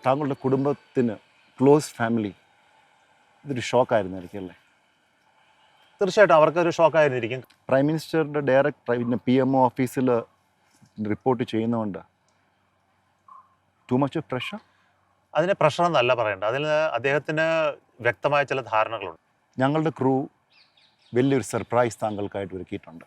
താങ്കളുടെ കുടുംബത്തിന്, close family, ഇതൊരു ഷോക്കായിരുന്നു അല്ലേ? തീർച്ചയായിട്ടും അവർക്കൊരു ഷോക്കായിരുന്നിരിക്കും. പ്രൈം മിനിസ്റ്ററുടെ ഡയറക്റ്റ് പിന്നെ PMO ഓഫീസിൽ റിപ്പോർട്ട് ചെയ്യുന്നതുകൊണ്ട് ടു മച്ച് ഓഫ് പ്രഷർ? അതിനെ പ്രഷർ എന്നല്ല പറയേണ്ടത്. അതിൽ അദ്ദേഹത്തിന് വ്യക്തമായ ചില ധാരണകളുണ്ട്. ഞങ്ങളുടെ ക്രൂ വലിയൊരു സർപ്രൈസ് താങ്കൾക്കായിട്ട് ഒരുക്കിയിട്ടുണ്ട്.